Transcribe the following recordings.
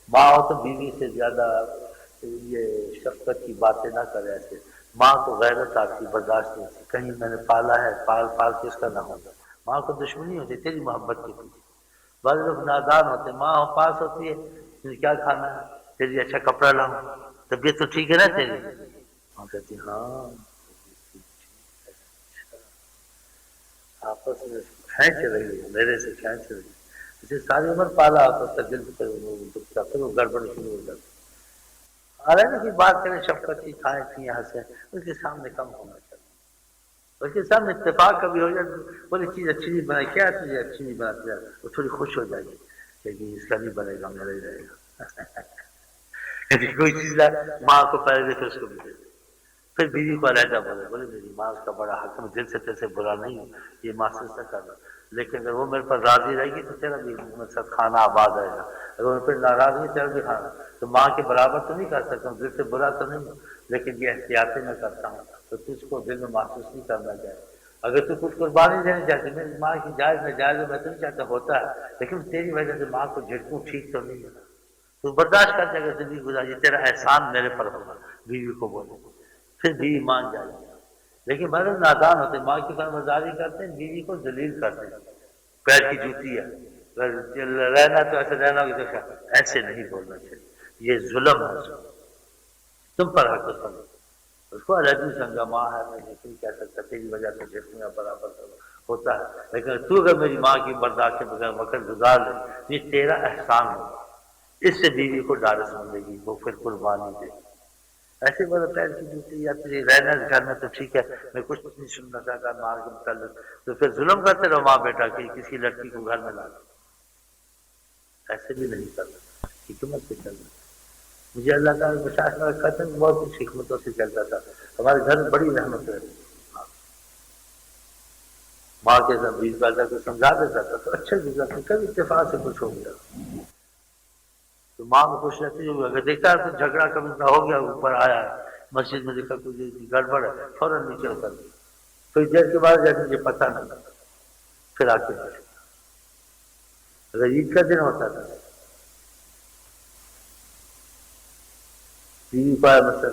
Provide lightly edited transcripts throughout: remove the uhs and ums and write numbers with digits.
ماں ہو تو بیوی سے زیادہ یہ شفقت کی باتیں نہ کرے ایسے. ماں کو غیرت آتی برداشت نہیں ہوتی، کہیں میں نے پالا ہے، پال پال کے اس کا نہ ہوگا. ماں کو دشمنی ہوتی تیری محبت کے پیچھے. بعض لوگ نادان ہوتے، ماں ہو پاس ہوتی ہے، تجھے کیا کھانا ہے، تیری اچھا کپڑا لاؤں، طبیعت تو ٹھیک ہے نا تیری. ماں کہتی ہاں آپس میں کھینچ رہی ہے، میرے سے کھینچ رہی ہے. اسے ساری عمر پالا آپس کا دل دکھتا، پھر وہ گڑبڑ شروع ہو جاتی. حالانکہ کوئی بات کرے شفقت کی، کھائیں پیئیں ہنسیں، اس کے سامنے کم ہونا چاہیے. اس کے سامنے اتفاق کبھی ہو جائے، بولی چیز اچھی نہیں بنائی، کیا تجھے اچھی نہیں بناتی ہے، وہ تھوڑی خوش ہو جائے گی کہ اس کا نہیں بنے گا میرا ہی رہے گا. کوئی چیز ماں کو پہلے دے پھر اس کو بھی دے. پھر بیوی کو علیحدہ بولے، بولے میری ماں اس کا بڑا حق ہے، دل سے تیرے سے برا نہیں ہوں، یہ محسوس نہ کرنا، لیکن اگر وہ میرے پر راضی رہے گی تو تیرا بھی میرے ساتھ کھانا آباد رہے گا، اگر وہ پھر ناراض ہوئی تیرا بھی کھانا. تو ماں کے برابر تو نہیں کر سکتا ہوں، دل سے برا تو نہیں ہوں، لیکن یہ احتیاطیں میں کرتا ہوں تو تجھ کو دل میں محسوس نہیں کرنا چاہیے. اگر تو کچھ قربانی دینا چاہتی، میری ماں کی جائز میں جائز میں تو نہیں چاہتا، ہوتا ہے، لیکن تیری وجہ سے ماں کو جھٹکوں ٹھیک تو نہیں ہے، تو برداشت کر جائے گا زندگی گزاری، تیرا احسان میرے پر ہوگا. بیوی کو بولے، پھر بیوی مان جائے گی. لیکن مرد نادان ہوتے، ماں کی فرمانبرداری کرتے ہیں، بیوی کو ذلیل کرتے ہیں. پیر کی جوتی ہے، رہنا تو ایسے رہنا ہوگا تو ایسے نہیں بولنا چاہیے، یہ ظلم ہے. تم پر حق سمجھو، اس کو علیحدہ سمجھا، ماں ہے میں نہیں کہہ سکتا، تیری وجہ سے جھٹکیاں برابر ہوتا ہے، لیکن تو اگر میری ماں کی برداشت کے بغیر وقت گزار لے یہ تیرا احسان ہوگا. اس سے بیوی کو ڈارس ملے گی، وہ پھر قربانی دے گی. ایسے بڑے پیر کی جوتی یا تجھے رہنا اس گھر میں تو ٹھیک ہے، میں کچھ نہیں سننا چاہتا ماں کے متعلق، تو پھر ظلم کرتے رہو ماں بیٹا کہ کسی لڑکی کو گھر میں لا دو. ایسے بھی نہیں کرنا، حکمت سے چلنا. مجھے اللہ تعالیٰ بشاش میں رکھا تھا، بہت کچھ حکمتوں سے چلتا تھا. ہمارے گھر میں بڑی رحمت رہتی. ماں کے ساتھ بیچ پیدا کو سمجھا دیتا تھا تو اچھا گزرتا، کبھی اتفاق سے کچھ ہو گیا تو ماں کو خوش رہتی ہے. اگر دیکھتا ہے تو جھگڑا کبھی کا ہو گیا، اوپر آیا مسجد میں دیکھا کچھ گڑبڑ ہے، فوراً نیچے اتر گئی. پھر دیر کے بعد جیسے مجھے پتہ نہیں، پھر آ کے اگر عید کا دن ہوتا تھا بیوی کو آیا مثلا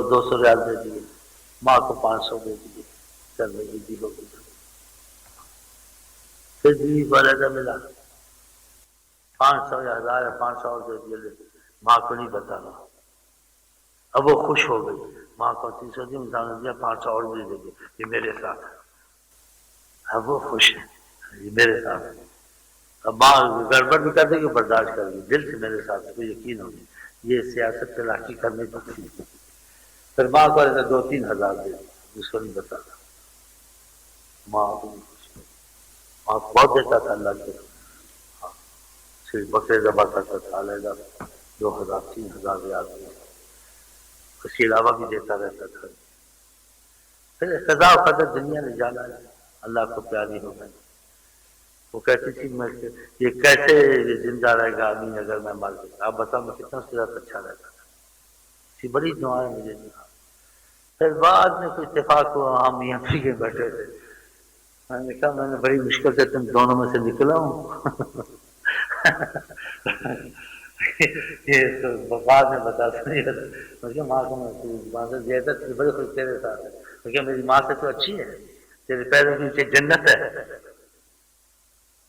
200 ریال دے دیے، ماں کو 500 دے دیے، چل رہی عیدی ہو گئی. پھر بیوی کو علیحدہ ملا 500 یا 1000 یا 500 اور دے دیے، ماں کو نہیں بتانا. اب وہ خوش ہو گئی، ماں کو 300 دیا، انسان نے دیا 500 اور مجھے دے دیا، یہ میرے ساتھ ہے. اب وہ خوش ہے، یہ میرے ساتھ ہے. اب ماں گڑبڑ بھی کر دے گی، برداشت کر گی، دل سے میرے ساتھ کوئی یقین ہوگی. یہ سیاست چلاکی کرنے پر تھی. پھر ماں کو 2-3 ہزار دے دی، جس کو نہیں بتانا. ماں کو نہیں خوش، ماں کو بہت دیتا تھا اللہ کے، صرف بکرے ذبح کرتا تھا علیحدہ 2000-3000 ریال دے. اس کے علاوہ بھی دیتا رہتا تھا. پھر قضا و قدر دنیا نے جانا ہے، اللہ کو پیاری ہو گئی. وہ کہتی تھی میں یہ کیسے زندہ رہے گا آدمی اگر میں مر گیا، آپ بتاؤ میں کتنا اس کے ساتھ اچھا رہتا تھا. اسی بڑی دعائیں مجھے دی. پھر بعد میں کوئی اتفاق ہوا، ہم یہاں پی کے بیٹھے تھے، میں نے کہا میں نے بڑی مشکل سے تم دونوں میں سے نکلا ہوں. یہ تو بعد میں بتا سکتی ماں کو میں زیادہ بڑی خوش تیرے ساتھ ہے، کیونکہ میری ماں سے تو اچھی ہے، تیرے پیروں کے نیچے جنت ہے.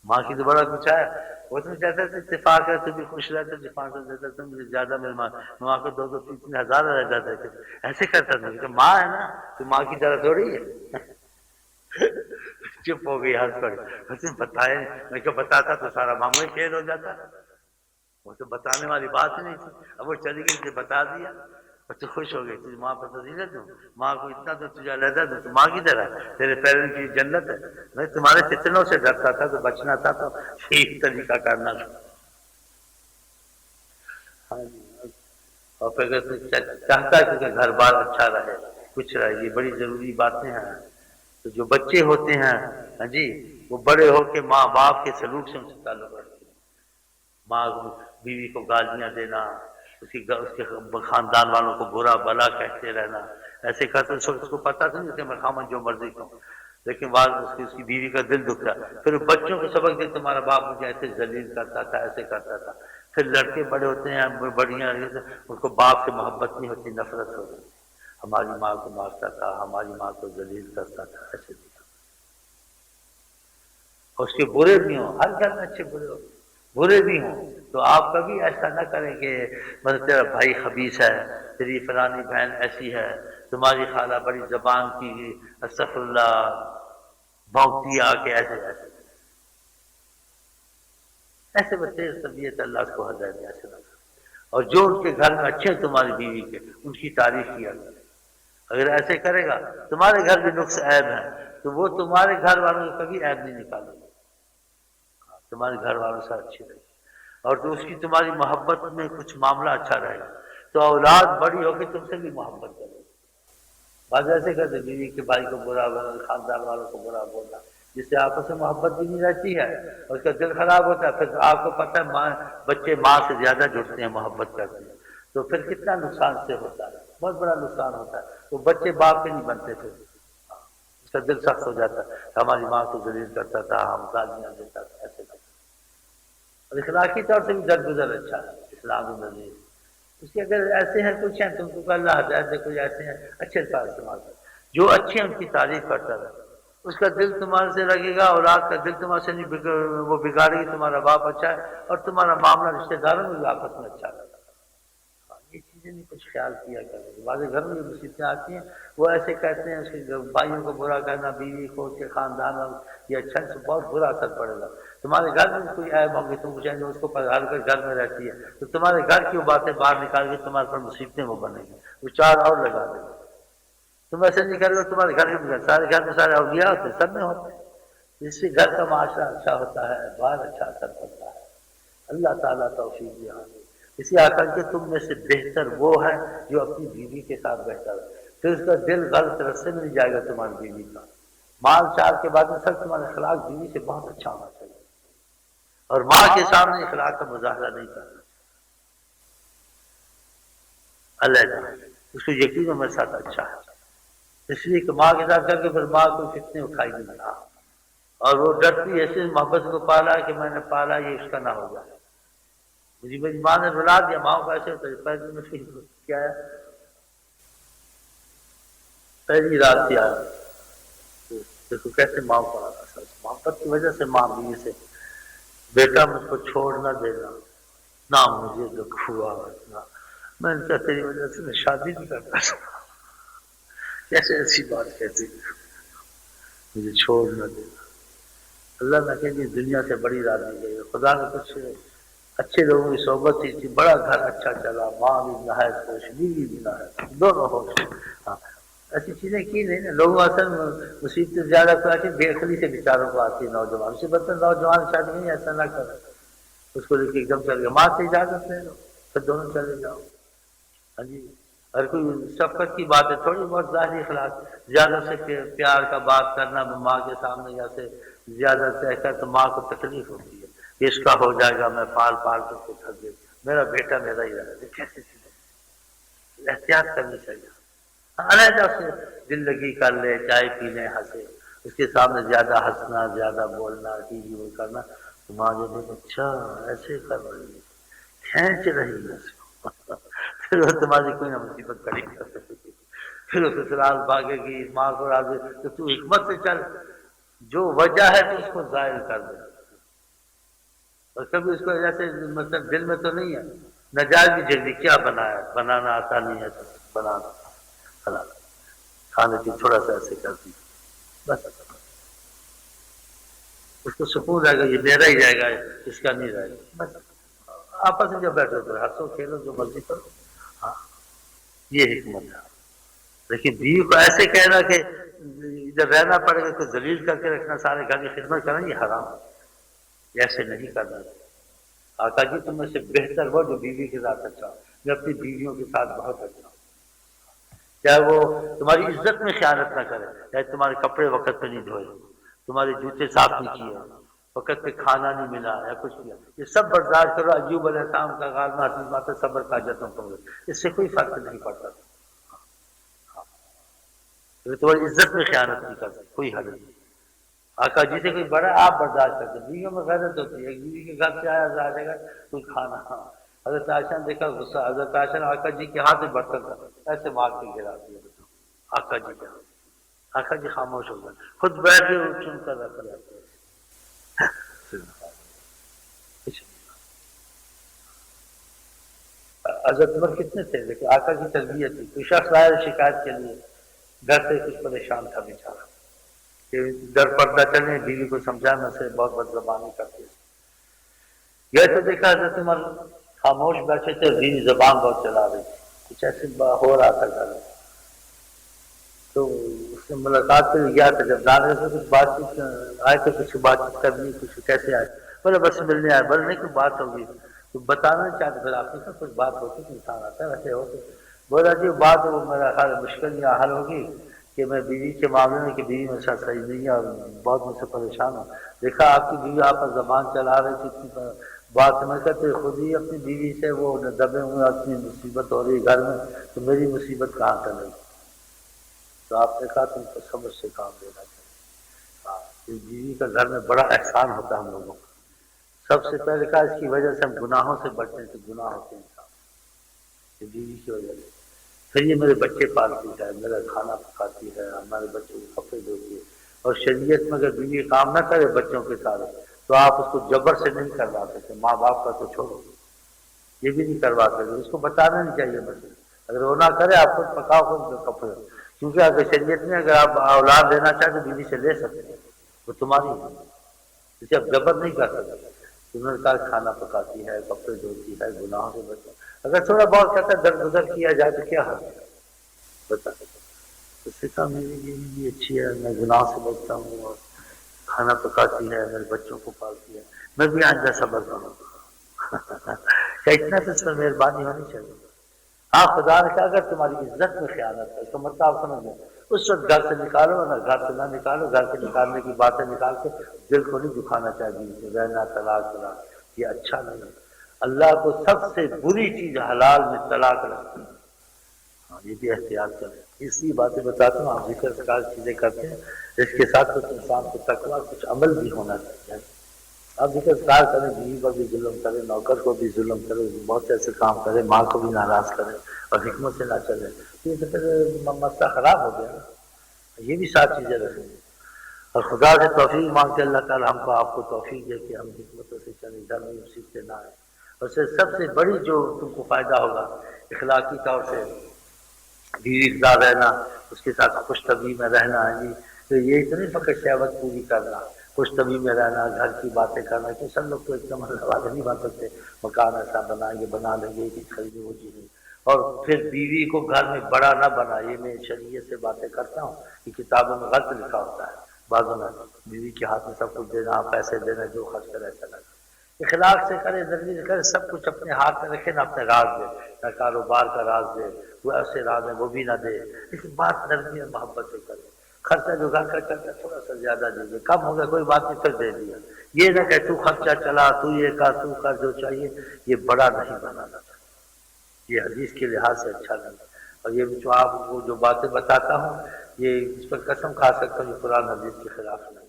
ماں کی تو بڑا کچھ ہے، وہ تم چاہتے تھے اتفاق ہے تو بھی خوش رہتے تھے، 500 دیتے تم مجھے زیادہ، میری ماں کو 2-3 ہزار رہ جاتے تھے. ایسے کرتا تھا کہ ماں ہے نا، تو ماں کی طرح تھوڑی ہے. چپ ہو گئی ہنس پڑی. بتائے میں کیا بتاتا تو سارا معاملہ فیل ہو جاتا، وہ تو بتانے والی بات ہی نہیں تھی. اب وہ چلی گئی، بتا دیا، تو خوش ہو گئی. تجھے ماں پر فضیلت دوں، ماں کو اتنا تو تجھے علیحدہ دوں، تو ماں کی طرح تیرے پیروں کی جنت ہے. میں تمہارے فتنوں سے ڈرتا تھا تو بچنا تھا، تو یہی طریقہ کرنا تھا. اور پھر چاہتا ہے کہ گھر بار اچھا رہے، کچھ رہے، یہ بڑی ضروری باتیں ہیں. تو جو بچے ہوتے ہیں ہاں جی، وہ بڑے ہو کے ماں باپ کے سلوک سے ان سے تعلق رکھتے ہیں. ماں بیوی کو گالیاں دینا، اس کے خاندان والوں کو برا بلا کہتے رہنا، ایسے کرتے اس کو پتا تھا نہیں کہ میں خامن جو مرضی کہوں، لیکن بعد اس کی بیوی کا دل دکھتا. پھر بچوں کو سبق دے تمہارا باپ مجھے ایسے ذلیل کرتا تھا، ایسے کرتا تھا. پھر لڑکے بڑے ہوتے ہیں، بڑیاں ان کو باپ سے محبت نہیں ہوتی، نفرت ہو جاتی، ہماری ماں کو مارتا تھا، ہماری ماں کو ذلیل کرتا تھا، ایسے نہیں۔ اور اس کے برے بھی ہوں، ہر گھر میں اچھے برے ہوں، برے بھی ہوں، تو آپ کبھی ایسا نہ کریں کہ مطلب تیرا بھائی خبیث ہے، تیری فلانی بہن ایسی ہے، تمہاری خالہ بڑی زبان کی، استغفر اللہ، بھونکتی آ کے، ایسے ایسے ایسے بچے طبیعت اللہ اس کو ہدایت دے، ایسے نہ کرو۔ اور جو ان کے گھر میں اچھے ہیں تمہاری بیوی کے، ان کی تعریف کیا کرے، اگر ایسے کرے گا تمہارے گھر بھی نقص عیب ہے تو وہ تمہارے گھر والوں کو کبھی عیب نہیں نکالے گا، تمہارے گھر والوں سے اچھی رہے گی، اور تو اس کی تمہاری محبت میں کچھ معاملہ اچھا رہے گا تو اولاد بڑی ہو کے تم سے بھی محبت کرے گی۔ بعض ایسے کرتے بیوی کے بھائی کو برا بولنا، خاندان والوں کو برا بولنا، جس سے آپس میں محبت بھی نہیں رہتی ہے اور اس کا دل خراب ہوتا ہے، پھر آپ کو پتہ ہے ماں بچے ماں سے زیادہ جڑتے ہیں، محبت کرتے ہیں، تو پھر کتنا نقصان سے ہوتا ہے، بہت بڑا نقصان ہوتا ہے، تو بچے باپ کے نہیں بنتے پھر، اس کا دل سخت ہو جاتا ہے، ہماری ماں کو ذلیل کرتا تھا، ہم گالیاں دیتا تھا، ایسے کرتا۔ اور اخلاقی طور سے بھی درگزر اچھا ہے اسلام میں نہیں، اس کے اگر ایسے ہیں کچھ ہیں تم کو اللہ ہدایت دے، کوئی ایسے ہیں اچھے الفاظ استعمال کریں، جو اچھے ہیں ان کی تعریف کرتا رہے، اس کا دل تمہارے سے لگے گا، اولاد کا دل تمہارے سے نہیں وہ بگاڑے گی، تمہارا باپ اچھا ہے اور تمہارا معاملہ رشتہ داروں میں بھی آپس میں اچھا رہے گا۔ یہ چیزیں نہیں کچھ خیال کیا کریں، بعض گھر میں مصیبتیں آتی ہیں، وہ ایسے کہتے ہیں اس کے بھائیوں کو برا کرنا، بیوی کو، اس کے خاندان والوں، یہ اچھا اس سے بہت برا اثر پڑے گا، تمہارے گھر میں کوئی عیب ہوں گے، تم کچھ اس کو ہر کوئی گھر میں رہتی ہے تو تمہارے گھر کی وہ باتیں باہر نکال کے تمہارے پر مصیبتیں وہ بنے گی، وہ چار اور لگا دے گا، تم ایسے نہیں کرے گا تمہارے گھر میں سارے گھر میں سارے اولیاء ہوتے ہیں، سب میں ہوتے ہیں، اس سے گھر کا معاشرہ اچھا ہوتا ہے، باہر اچھا اثر پڑتا ہے۔ اللہ تعالیٰ توفیق دے ہمیں، اسی آخر کے تم میں سے بہتر وہ ہے جو اپنی بیوی کے ساتھ بہتر ہے، پھر اس کا دل غلط رستے میں نہیں جائے گا تمہاری بیوی کا، مال چال کے بعد میں سب تمہارا اخلاق بیوی سے بہت اچھا ہونا چاہیے، اور ماں کے سامنے اخلاق کا مظاہرہ نہیں کرنا، اللہ اس کو یقین میرے ساتھ اچھا ہے، اس لیے کہ ماں کے ساتھ کر کے پھر ماں کو کتنے اٹھائی نہیں رہا، اور وہ ڈرتی ایسے محبت کو پالا کہ میں نے پالا یہ اس کا نہ ہو جائے، مجھے میری ماں نے رلا دیا، ماں کو ایسے ہوتا ہے، پہلے میں کیا ہے پہلی رات تھی آج، دیکھو کیسے ماں کو محبت کی وجہ سے ماں بیوی سے، بیٹا مجھ کو چھوڑ نہ دینا، نہ مجھے دکھ ہوا نہ میں نے کہا تیری وجہ سے میں شادی نہیں کرتا، کیسے ایسی بات کہتی مجھے چھوڑ نہ دینا، اللہ نہ کہ دنیا سے بڑی راضی گئی، خدا نے کچھ اچھے لوگوں کی صحبت تھی، بڑا گھر اچھا چلا، ماں بھی نہایت خوش، بیوی بھی نہایت، دونوں خوش، ہاں ایسی چیزیں کی نہیں نا، لوگوں اصل مصیبتیں زیادہ تو آتی بے عقلی سے بیچاروں کو آتی ہے، نوجوان سے بدتر نوجوان شادی نہیں، ایسا نہ کر اس کو لے کے ایک دم چل گیا، ماں سے اجازت لے لو پھر دونوں چلے جاؤ، ہاں جی، ہر کوئی شفقت کی بات ہے، تھوڑی بہت ظاہری اخلاق، زیادہ سے پیار کا بات کرنا ماں کے سامنے، جیسے زیادہ سے کر تو ماں کو تکلیف ہوتی ہے کہ اس کا ہو جائے گا، میں پال پال کر کے تھک گئی، میرا بیٹا میرا ہی رہے گا، کیسے چیزیں احتیاط کرنی چاہیے، علیحدہ سے دل لگی کر لے، چائے پینے ہنسے، اس کے سامنے زیادہ ہنسنا، زیادہ بولنا، ٹی وی وہ کرنا، تو ماں جو ہے اچھا ایسے کر رہی ہے، کھینچ رہی ہے اس کو، پھر وہ تمہاری کوئی نہ مصیبت کھڑی کر سکے گی، پھر وہ سسرال بھاگے گی، ماں کو راضی، تو حکمت سے چل، جو وجہ ہے تو اس کو ظاہر کر دے، اور کبھی اس کو جیسے مطلب دل میں تو نہیں ہے، نجائز بھی جلدی کیا بنایا، بنانا آتا نہیں ہے، بنانا حلال کھانے کی تھوڑا سا ایسے کر دی بس، اس کو سکون رہے گا یہ میرا ہی رہے گا، اس کا نہیں رہے گا، بس آپس میں جب بیٹھو تو ہنسو کھیلو جو مرضی کرو، ہاں یہ حکمت ہے، لیکن بیوی کو ایسے کہنا کہ ادھر رہنا پڑے گا تو ذلیل کر کے رکھنا، سارے گھر کی خدمت کرنا، یہ حرام ہے، ایسے نہیں کرنا، آقا جی تم میں سے بہتر ہو جو بیوی کے ساتھ اچھا ہو، میں اپنی بیویوں کے ساتھ بہت اچھا ہوں، چاہے وہ تمہاری عزت میں خیانت نہ کرے، چاہے تمہارے کپڑے وقت پہ نہیں دھوئے، تمہارے جوتے صاف نہیں کیے، وقت پہ کھانا نہیں ملا یا کچھ کیا، یہ سب برداشت کرو، ایوب علیہ السلام کا غالب حدیث بات ہے، صبر کا جتن کرو، اس سے کوئی فرق نہیں پڑتا، تمہاری عزت میں خیانت نہیں کرتا، کوئی حل نہیں، آقا جی سے کوئی بڑا آپ برداشت کرتے، بیویوں میں غیرت ہوتی ہے، ایک بیوی کے گھر سے آیا جائے گا کوئی کھانا، حضرت عائشہ نے دیکھا غصہ، حضرت عائشہ نے آقا جی کے ہاتھ میں برتن تھا ایسے مار کے گرا دیا، آقا جی کیا، آقا جی خاموش ہو گئے، خود بیٹھ کے چن کر رکھ لیتے حضرت عمر کتنے تھے لیکن آقا کی تربیت تھی، کوئی شخص آیا شکایت کے لیے، گھر سے کچھ پریشان تھا بیچارہ کہ در پردہ چلیں، بیوی کو سمجھانا سے بہت بد زبانی کرتے یہ تو دیکھا حضرت عمر خاموش بیٹھے تھے، بیوی زبان بہت چلا رہی تھی، کچھ ایسے ہو رہا تھا گھر میں، تو اس نے ملاقات کے لیے گیا تھا، جب جانے سے کچھ بات چیت آئے تو کچھ بات چیت کرنی، کچھ کیسے آئے، بولے بس ملنے آئے، بولے نہیں کوئی بات ہوگی تو بتانا نہیں چاہتے، پھر آپ نے کہا کچھ بات ہوتی تو انسان آتا ہے ویسے ہوتے، بولا جی بات وہ میرا خیال مشکل یا حل ہوگی کہ میں بیوی کے معاملے میں کہ بیوی میرے ساتھ صحیح نہیں ہے اور بہت مجھ سے پریشان ہوں، دیکھا آپ کی بیوی آپ پر زبان چلا رہی تھی اتنی بات سمجھ کرتے خود ہی اپنی بیوی سے وہ دبے ہوئے، اپنی مصیبت ہو رہی گھر میں تو میری مصیبت کہاں کر رہی، تو آپ نے کہا تم کو صبر سے کام لینا چاہیے، ہاں بیوی کا گھر میں بڑا احسان ہوتا ہے ہم لوگوں کا، سب سے پہلے کہا اس کی وجہ سے ہم گناہوں سے بچنے سے گناہ ہوتے ہیں انسان یہ بیوی کی وجہ سے، پھر یہ میرے بچے پالتی ہے، میرا کھانا پکاتی ہے، ہمارے بچوں کو کپڑے دھوتی ہے، اور شریعت میں اگر بیوی کام نہ کرے بچوں کے ساتھ تو آپ اس کو جبر سے نہیں کروا سکتے، ماں باپ کا تو چھوڑو یہ بھی نہیں کروا سکتے، اس کو بتانا نہیں چاہیے بچے، اگر وہ نہ کرے آپ خود پکاؤ خود کپڑے، کیونکہ اگر شریعت میں اگر آپ اولاد لینا چاہتے تو بیوی سے لے سکتے ہیں، وہ تمہاری ہے، اسے آپ جبر نہیں کر سکتے، تمہیں کہا کھانا پکاتی ہے، کپڑے دھوتی ہے، گناہوں سے بچو، اگر تھوڑا بہت کہتا ہے درگزر کیا جائے تو کیا حل ہے بتا، اس سے کہا میری بیوی بھی اچھی ہے، میں گناہ سے بچتا ہوں اور کھانا پکاتی ہے، میرے بچوں کو پالتی ہے، میں بھی آئندہ صبر کروں کیا اتنا تو اس پر مہربانی ہونی چاہیے، ہاں خدا نے کہا اگر تمہاری عزت میں خیانت ہے تو مطلب آپ سمجھ لیں اس وقت گھر سے نکالو نہ گھر سے نہ نکالو، گھر سے نکالنے کی باتیں نکال کے دل کو نہیں دکھانا چاہیے، رہنا طلاق یہ اچھا نہیں ہے، اللہ کو سب سے بری چیز حلال میں طلاق رکھتی ہے، ہاں یہ بھی احتیاط کریں، اس لیے باتیں بتاتا ہوں، آپ ذکر سکار چیزیں کرتے ہیں، اس کے ساتھ کچھ انسان کو تقویٰ کچھ عمل بھی ہونا چاہیے، آپ ذکر سکار کریں، بیوی پر بھی ظلم کریں، نوکر کو بھی ظلم کریں، بہت ایسے کام کریں، ماں کو بھی ناراض کریں اور حکمت سے نہ چلے، یہ تو پھر مسئلہ خراب ہو گیا، یہ بھی سات چیزیں رکھیں گے اور خدا سے توفیق مانگتے اللہ تعالیٰ ہم کو آپ کو توفیق دے کہ ہم حکمتوں سے چلیں، گھر میں مصیبتیں نہ آئیں، اور سب سے بڑی جو تم کو فائدہ ہوگا اخلاقی طور سے بیوی کے ساتھ رہنا، اس کے ساتھ خوش طبعی میں رہنا ہے جی، تو یہ تو نہیں فقط شہوت پوری کرنا، خوش طبعی میں رہنا، گھر کی باتیں کرنا، کہ سب لوگ تو ایک دم والے نہیں بات کرتے، مکان ایسا بنائیں گے بنا لیں گے یہ چیز خریدیں وہ چیز نہیں، اور پھر بیوی کو گھر میں بڑا نہ بنا، یہ میں شریعت سے باتیں کرتا ہوں کہ کتابوں میں غلط لکھا ہوتا ہے، بعضوں میں بیوی کے ہاتھ میں سب کچھ دینا، پیسے دینا، جو خرچ کرے ایسا لگا، اخلاق سے کرے، ذریعے سے کرے، سب کچھ اپنے ہاتھ میں رکھے، نہ اپنے راز دے، نہ کاروبار کا راز دے، وہ ایسے راز ہے وہ بھی نہ دے، لیکن بات نرمی اور محبت سے کرے، خرچہ جو گھر کا چلتا ہے تھوڑا سا زیادہ دیجیے، کم ہو گیا کوئی بات نہیں پھر دے دیا، یہ نہ کہ تو خرچہ چلا، تو یہ کر، تو کر، جو چاہیے یہ بڑا نہیں بنانا چاہیے، یہ حدیث کے لحاظ سے اچھا نہیں، اور یہ جو آپ کو جو باتیں بتاتا ہوں یہ اس پر قسم کھا سکتا ہوں یہ قرآن حدیث کے خلاف نہیں،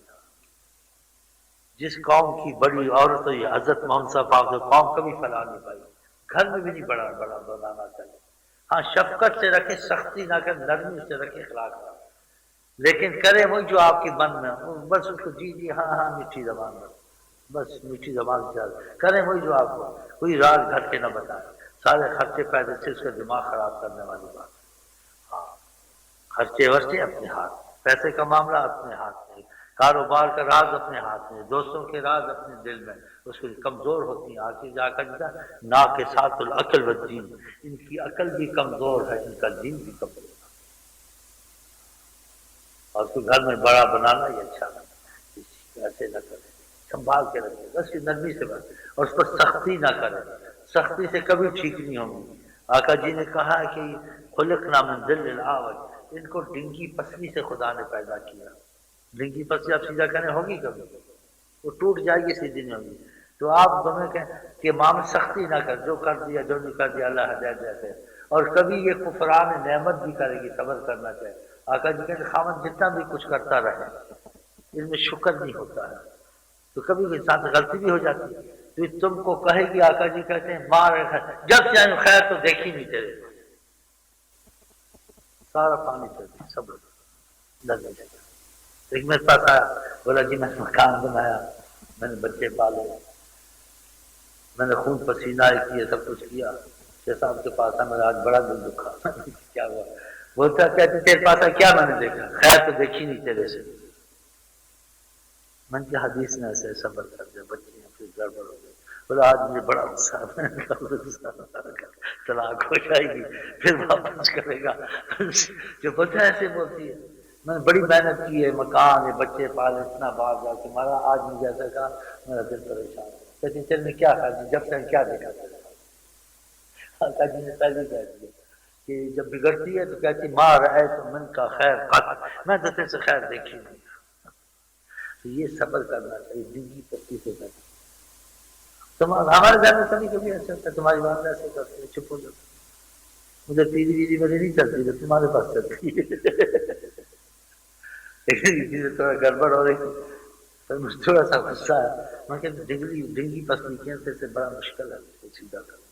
جس قوم کی بڑی عورت ہو یہ عزت محمد صاحب آپ قوم کبھی پھیلا نہیں پائی، گھر میں بھی نہیں بڑا بڑا بنانا چاہیے، ہاں شفقت سے رکھے، سختی نہ کر، نرمی سے رکھے اخلاق کا، لیکن کرے وہی جو آپ کے من میں بس اس کو جی جی ہاں ہاں میٹھی زبان میں، بس میٹھی زبان سے کریں وہی جو آپ کو، کوئی راز گھر کے نہ بتائیں، سارے خرچے پیسے سے اس کا دماغ خراب کرنے والی بات، ہاں خرچے ورچے اپنے ہاتھ، پیسے کا معاملہ اپنے ہاتھ میں، کاروبار کا راز اپنے ہاتھ میں، دوستوں کے راز اپنے دل میں، اس کے کمزور ہوتی ہیں آخر جا کر نا کے ساتھ العقل والدین، ان کی عقل بھی کمزور ہے، ان کا دین بھی کمزور ہے، اور اس کو گھر میں بڑا بنانا یہ اچھا نہیں، ایسے نہ کرے، سنبھال کے رکھے، بس نرمی سے بس، اور اس پر سختی نہ کرے، سختی سے کبھی ٹھیک نہیں ہوگی، آقا جی نے کہا کہ خلقنا من ذل الاعوج، ان کو ڈنگی پسلی سے خدا نے پیدا کیا، ڈنگی پسلی آپ سیدھا کریں ہوگی کبھی، وہ ٹوٹ جائے گی سیدھی نہیں ہوگی، تو آپ دونوں کہ ماں میں سختی نہ کر، جو کر دیا جو نہیں کر دیا اللہ ہدایت دیتے، اور کبھی یہ کفران نعمت بھی کرے گی، صبر کرنا چاہیے، آقا جی کہتے خامد جتنا بھی کچھ کرتا رہے اس میں شکر نہیں ہوتا ہے، تو کبھی انسان سے غلطی بھی ہو جاتی ہے، تو تم کو کہے گی آقا جی کہتے ہیں مار جب سے آئے خیر تو دیکھی نہیں تیرے، سارا پانی چل گیا سب لگ گیا۔ لیکن میرے پاس آیا، بولا جی میں نے مکان بنایا، میں نے بچے پالے، میں نے خون پسینہ کیا، سب کچھ کیا، 6 سال کے پاس ہے، میرا آج بڑا دل دکھا کیا ہوا؟ بولتا کہتے تیرے پاس کیا میں نے دیکھا؟ خیر تو دیکھی نہیں تیرے سے۔ من کی حدیث نے ایسے صبر کر دیا، بچے ہیں پھر گڑبڑ ہو گئی، بولا آج مجھے بڑا غصہ طلاق ہو جائے گی پھر واپس کرے گا، جو بچہ ایسے بولتی ہے میں نے بڑی محنت کی ہے، مکان ہے، بچے پالے، اتنا باہر جا کے مارا، آج مجھے ایسا کہا میرا دل پریشان ہے۔ کہتی تیرے نے کیا کہا جی؟ جب سے کیا دیکھا تیرا؟ آقا جی نے پہلے کہہ دیا کہ جب بگڑتی ہے تو کہتی ماں رہے تو من کا خیر قط، میں تو تیرے سے خیر دیکھی نہیں۔ تو یہ صبر کرنا چاہیے، زندگی پتی سے کرنا۔ ہمارے گھر میں کبھی کبھی ایسا ہوتا ہے، تمہاری بات ایسے کرتے ہیں، چپ ہو جاتے، مجھے تیری بیوی میری نہیں چلتی تو تمہارے پاس چلتی ہے، لیکن اسی سے تھوڑا گڑبڑ ہو رہی تھی تو مجھے تھوڑا سا غصہ ہے، میں کہ ڈنگی پسلی کیا سے بڑا مشکل ہے اس کو سیدھا کرنا۔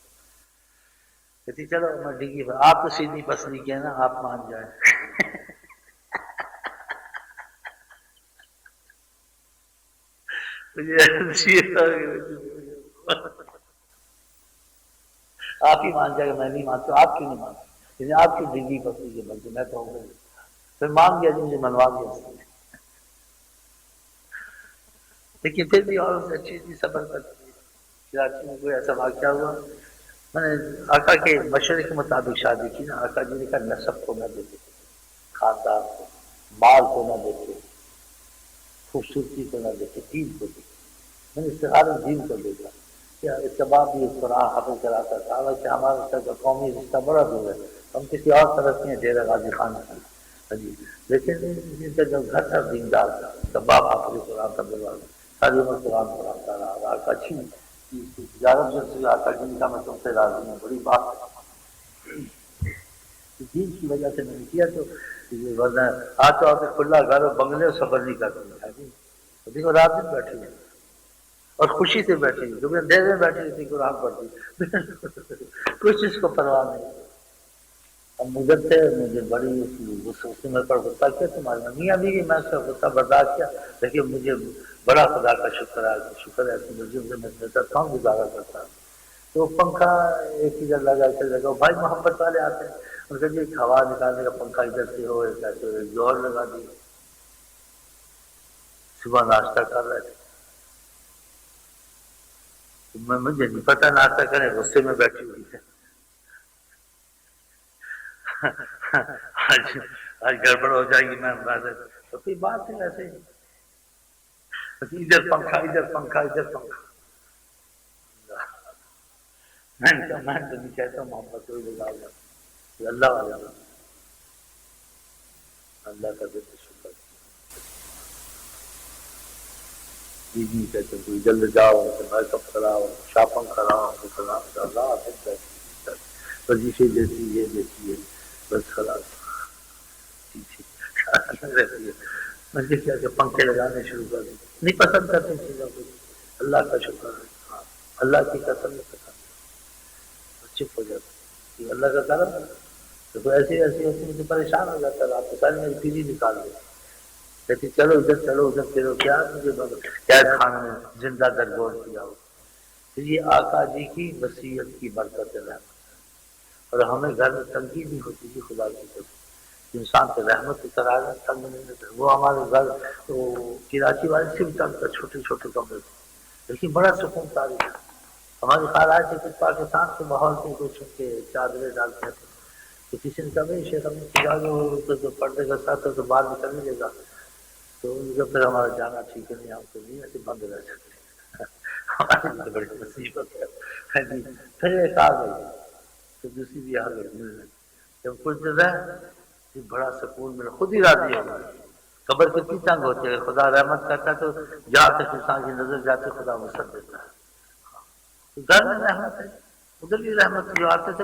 کہتی چلو میں ڈنگی آپ تو سیدھی پسلی کیا نا، آپ مان جائیں۔ آپ ہی مان جائے گا، میں نہیں مانتا، آپ کیوں نہیں مانتے؟ لیکن آپ کی ڈنگی پسلی کے بلکہ میں تو ہوں گا، پھر مان گیا جی، مجھے منوا دیا اس نے۔ لیکن پھر بھی اور اچھی چیز صبر کرتی ہے۔ کراچی میں کوئی ایسا واقعہ ہوا، میں نے آقا کے مشورے کے مطابق شادی کی نا، آقا جی نے کہا نسب کو نہ دیکھے، خاندان کو، مال کو نہ دیکھے، خوبصورتی کو نہ دیکھے، دین کو دیکھے۔ میں نے استخارہ دین کو دیکھا، کیا اس کے بعد بھی قرآن حافظ کراتا تھا، حالانکہ ہمارا قومی رشتہ بڑا دور ہے، ہم کسی اور طرف نہیں ہیں، ڈیرہ غازی خان کی، لیکن ان کا جو گھر تھا دیندار تھا، اس کا باپ حافظ قرآن کا دلوا، ساری عمر قرآن پڑھاتا رہا، آقا جی تجارت سے آقا جی کا میں تم سے راضی ہوں، بڑی بات ہے، دین کی وجہ سے میں نے کیا، تو ورنہ آتے آتے کھلا گھر اور بنگلے اور سفر نہیں کرتے، دیکھو رات دن بیٹھی ہے اور خوشی سے بیٹھی ہے، کیونکہ اندھیرے میں بیٹھی تھی قرآن پڑھتی، کچھ اس کو پرواہ نہیں۔ اب مجھے تھے، مجھے بڑی اس میں پر غصہ کیا، تمہاری میاں بھی میں اس کا غصہ برداشت کیا، لیکن مجھے بڑا خدا کا شکر ہے، شکر ہے کہ مجھے میں دیتا تھا، گزارا کرتا ہوں۔ تو پنکھا ایک ادھر لگا ادھر لگا، بھائی محبت والے آتے ہیں، ان کے لیے ہوا نکالنے کا پنکھا ادھر سے ہو، ایسے ہو، جوہر لگا دی، صبح ناشتہ کر رہے تھے، مجھے نہیں پتا ناشتہ کریں، غصے میں بیٹھی ہوئی تھے، آج گڑبڑ ہو جائے گی، میں تو کوئی بات نہیں، ویسے ہی ادھر پنکھا ادھر پنکھا ادھر پنکھا، میں تو نہیں کہتا محبت کوئی لگا ہوا، اللہ والا، اللہ کا دل شکر نہیں کہتے کوئی جلد جاؤ، میک اپ کراؤ، شاپنگ کراؤ، وظیفے دیتی یہ دیتی ہے، بس خلاص رہتی ہے، مجھے کیا کہ پنکھے لگانے شروع کر دیں، نہیں پسند کرتے چیزوں کو، اللہ کا شکر ہے، ہاں اللہ کی قسم نہیں پسند، چپ ہو جاتا یہ اللہ کا کرم ہے، تو ایسی ایسی ہوتی مجھے پریشان ہو جاتا ہے، آپ کو ساری میری پیلی نکال دے، کہتی چلو ادھر پھرو، کیا مجھے قید خانے میں زندہ درگور کیا ہو۔ تو یہ آقا جی کی وصیت کی برکت ہے، اور ہمیں گھر میں تنگی نہیں ہوتی تھی، خدا کی قسم انسان کے رحمت کی طرح ہے، تنگ نہیں ہوتا، وہ ہمارے گھر تو کراچی والے سے بھی تنگ تھا، چھوٹے چھوٹے کمرے تھے، لیکن بڑا سکون تاریخ ہے۔ ہماری خیال ہے کہ پاکستان کے ماحول سے کچھ کے چادریں ڈالتے تھے، تو کسی نے کہا بھائی شیخ ہم پردے کا ساتھ تو باہر نکل نہیں گا، تو پھر ہمارا جانا ٹھیک ہے، نہیں ہم تو نہیں ایسے بند رہ سکتے، ہماری بڑی مصیبت ہے جی۔ پھر ایک آ گئی تو دوسری بھی آ گئی ملنے، جب کچھ دن رہے بڑا سکون ملا، خود ہی راضی ہو گیا، قبر کتنی تنگ ہوتی ہے، خدا رحمت کرتا ہے تو جہاں تک انسان کی نظر جاتی خدا وسعت دیتا ہے، تو گھر میں رحمت ہے، ادھر بھی رحمت جو آتے تھے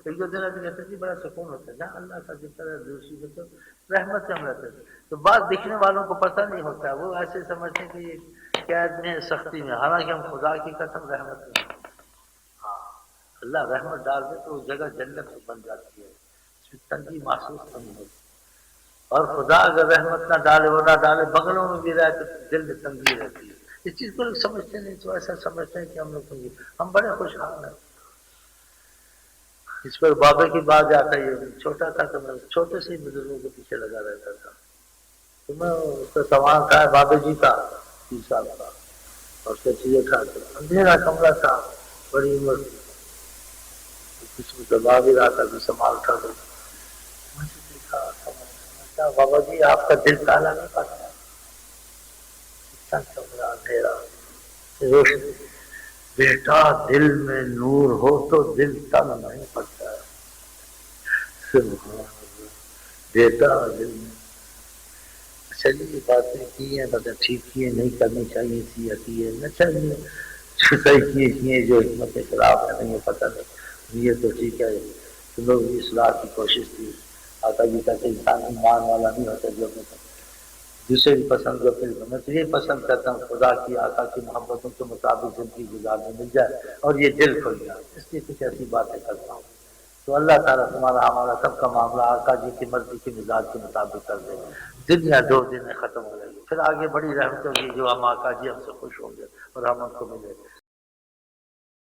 ایک دو دن آتے کہتے تھے بڑا سکون ہوتا ہے جہاں اللہ کا ذکر ہے دوسری میں تو رحمت سے ہم رہتے تھے. تو بات دکھنے والوں کو پتہ نہیں ہوتا وہ ایسے سمجھتے ہیں کہ یہ قید میں سختی میں حالانکہ ہم خدا کی قسم رحمت میں ہیں. ہاں اللہ رحمت ڈال دے تو وہ جگہ جنت بن جاتی ہے اس میں تنگی محسوس نہیں ہوتی. اور خدا اگر رحمت نہ ڈالے وہ نہ ڈالے بغلوں میں بھی رہے تو دل میں تنگی رہتی ہے. اس چیز کو لوگ سمجھتے نہیں تو ایسا سمجھتے ہیں کہ ہم لوگ تنگی ہم بڑے خوشحال ہیں. اس پر بابا کی بات جاتا ہے چھوٹا تھا تو میں چھوٹے سے ہی بزرگوں کے پیچھے لگا رہتا تھا. تو میں اس کا سامان تھا بابا جی کا 30 سال کا اور اس کا چیزیں تھا اندھیرا کمرہ تھا بڑی عمر تھی کچھ میں دبا بھی رہا تھا کہ سنبھال تھا تو مجھے دیکھا سمجھا بابا جی آپ کا دل کالا نہیں پڑتا اتنا کمرہ اندھیرا روشنی بیٹا دل میں نور ہو تو دل تنگ نہیں پڑتا ہے. سبحان اللہ بیٹا دل میں چلیے باتیں کی ہیں مگر ٹھیک کی ہے نہیں کرنی چاہیے تھی کی ہے نہ چاہیے صحیح کیے جو حکمت کے خلاف ہے نہیں پتہ نہیں یہ تو ٹھیک ہے تم لوگ اصلاح کی کوشش کی. آقا جی کہتے انسان ایمان والا نہیں ہوتا جو اپنے دوسرے کی پسند کو پھر میں تو یہ پسند کرتا ہوں خدا کی آقا کی محبتوں کے مطابق زندگی گزارنے مل جائے اور یہ دل کھل جائے اس لیے کچھ ایسی باتیں کرتا ہوں. تو اللہ تعالیٰ تمہارا ہمارا سب کا معاملہ آقا جی کی مرضی کے مزاج کے مطابق کر دے. دنیا 2 دن میں ختم ہو جائے گی پھر آگے بڑی رحمت ہوگی جو ہم آقا جی ہم سے خوش ہوں گے اور ہم ان کو ملے.